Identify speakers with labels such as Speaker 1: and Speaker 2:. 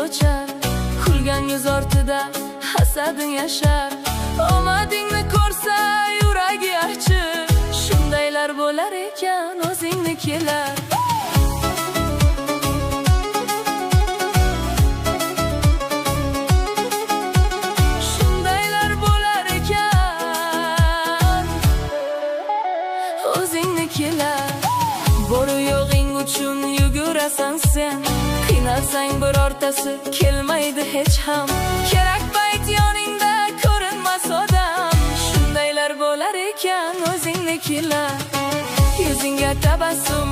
Speaker 1: o'char, kulgan yuz ortida hasading yashar. Omadingni ko'rsa yuragi achir, shundaylar bo'lar ekan o'zingnikilar. Shundaylar bo'lar ekan o'zingnikilar. Boru yo'g'ing uchun yugurasan sen, qiynalsang birortasi kelmaydi hech ham. Kerak payt yoningda ko'rinmas odam, shundaylar bo'lar ekan o'zingnikilar. Yuzingga tabassum